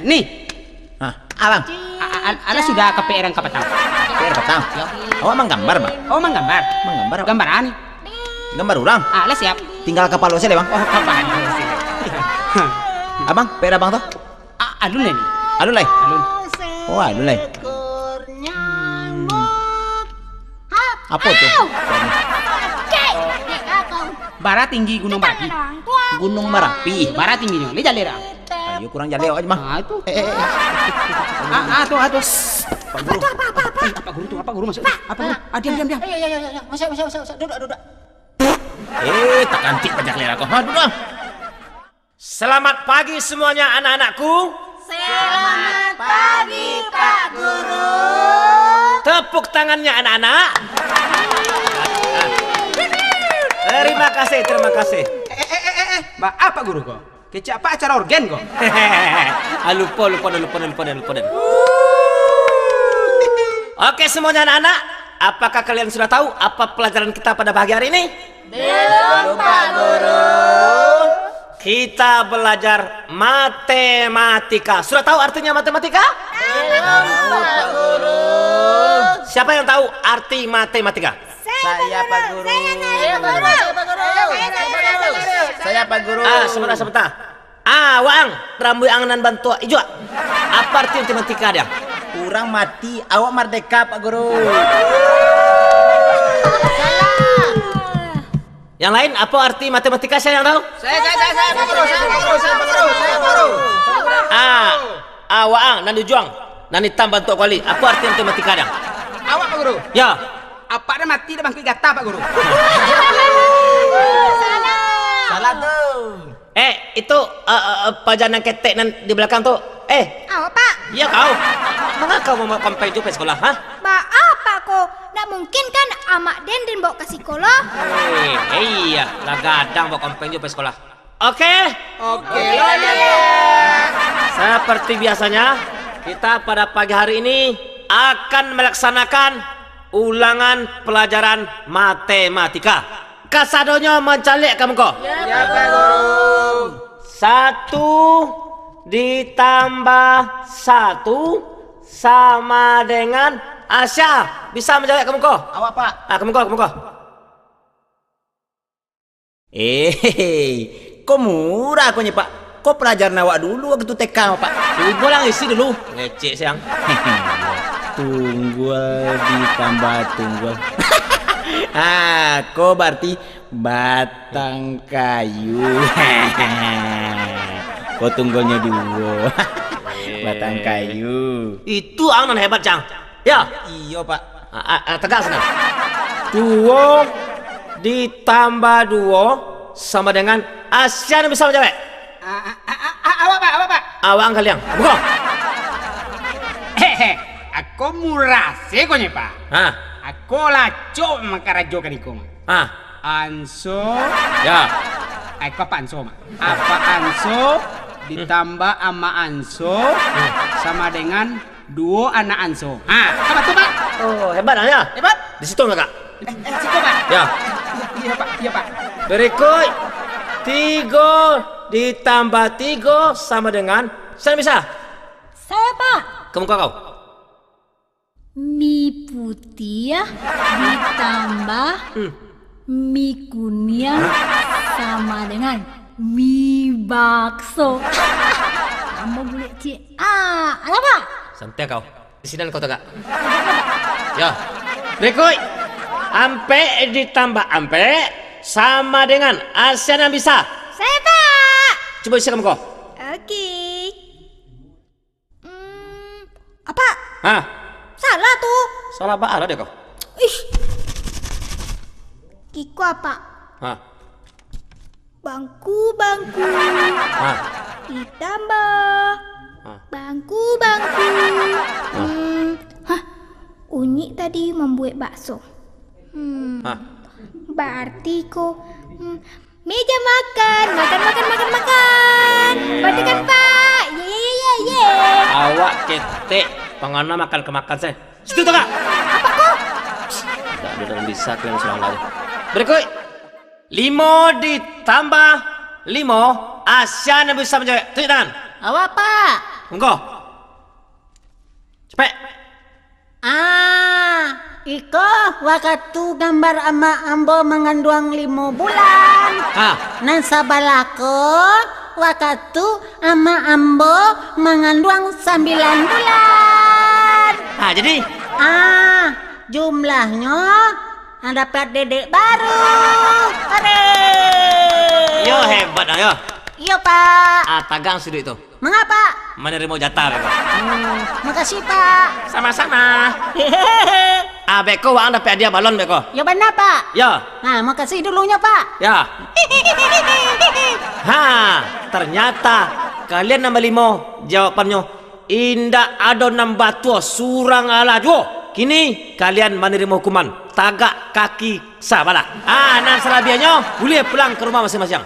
Nih. Ah, abang. Ala sudah ke PR yang kapatang. PR petang. Awak menggambar, Bang. Oh, menggambar. Menggambar apa? Gambaran. Gambar orang. Ala siap. Tinggal kapal saya deh, Bang. Oh, kapan? Abang, PR abang tuh? Alun nih. Alun lai. Alun. Oh, alun lai. Apa tuh? Barat tinggi Gunung Merapi. Gunung Merapi. Barat tingginya. Ini jalera. Ayo kurang jaleo aja, Bang. Ah, itu. Tuh. Pak Guru. Apa guru tuh? Apa guru masuk? Apa guru? Diam. Masuk. Duduk. Tak cantik pajak lera kok. Duduk, Bang. Selamat pagi semuanya anak-anakku. Selamat pagi, Pak Guru. Tepuk tangannya anak-anak. Terima kasih. Mbak, apa guru kok? Kecap apa acara organ kok? Lupa. Oke semuanya anak-anak, apakah kalian sudah tahu apa pelajaran kita pada pagi hari ini? Belum, Pak Guru. Kita belajar matematika. Sudah tahu artinya matematika? Belum, Pak Guru. Siapa yang tahu arti matematika? Saya, Pak Guru. Saya, Pak Guru. Sebentar. Wang, rambut anganan bantu ijo. Apa arti matematika dia? Kurang mati, awak merdeka, Pak Guru. Yang lain apa arti matematika saya yang tahu? Saya, Pak Guru. Waang, nanti juang, nanti tambah untuk kali. Apa arti matematika dia? Awak Pak Guru. Ya. Apa ada mati dah bangkit gata Pak Guru? Salah tuh. Itu pajanang ketek di belakang tuh. Awak, Pak. Iya kau. Mengapa kau mau kompai juga sekolah, ha? Apa kok? Nggak mungkin kan amak Dendrin bawa ke sekolah? Iya, lah gadang mau kompai juga sekolah. Oke. Seperti biasanya, kita pada pagi hari ini akan melaksanakan ulangan pelajaran matematika. Kasadonya mencalik kamu kok. Ya, Pak Guru. 1 ditambah 1 sama dengan Asya. Bisa menjawab kamu kok? Awak, Pak. Kamu kok. Kok murah kok Pak? Kok pelajaran awak dulu waktu TK, Pak? Tunggu lang isi dulu. Ngecek sayang. Tunggul ditambah tunggul. Kok berarti batang kayu. Kok tunggulnya dua. Batang kayu. Itu angan hebat, Cang. Ya. Iya, Pak. Tegas nah. 2 ditambah 2 sama dengan Asya bisa menjawab. Awak Pak. Awak kalian. Buka. Aku murah sih kok Pak. Aku laco makarajo kan iku. Anso. Ya. Apa anso, Mak? Apa anso ditambah ama anso sama dengan 2 anak anso. Apa tuh, Pak? Oh, hebat ya. Hebat. Di situ enggak, Kak? Situ, Pak. Ya. Iya, Pak. Berikut 3 ditambah 3 sama dengan saya bisa. Saya, Pak. Kamu kau. Mie putih ditambah mie kuning sama dengan mie bakso. Kamu boleh cik. Ada Pak? Santai kau. Di sini kau tegak. Ya. Berikut ampe ditambah ampe sama dengan Asya yang bisa. Saya, Pak. Coba isi kamu kau. Oke. Apa? Salah tuh. Salah apa deh kau? Kiko apa? Bangku. Ditambah bangku. Unyi tadi membuat bakso. Berarti kok meja makan. Berarti kan Pak. Ye. Awak ketek pengana makan kemakan saya. Situ tuh Kak. Apa kok? Tidak bisa kalian sulang lagi. Berikut 5 ditambah 5 Asya yang bisa menjawab. Tunjuk tangan. Awak Pak. Monggo. Cepet. Iko waktu gambar ama ambo mengandung 5 bulan. Nan sabalako waktu ama ambo mengandung 9 bulan. Jadi? Jumlahnya dapat dedek baru. Hore! Yo hebat ayo. Iya Pak. Tagang sudah itu. Mengapa? Menerima jatah beko. Makasih Pak. Sama-sama. Beko wang dapat hadiah balon beko. Ya benar Pak. Ya. Nah makasih dulunya Pak. Ya. Ternyata kalian nambah 5 jawabannya indah ada nambah tua surang ala juo. Kini kalian menerima hukuman tagak kaki sabala. Nan serabianya boleh pulang ke rumah masing-masing.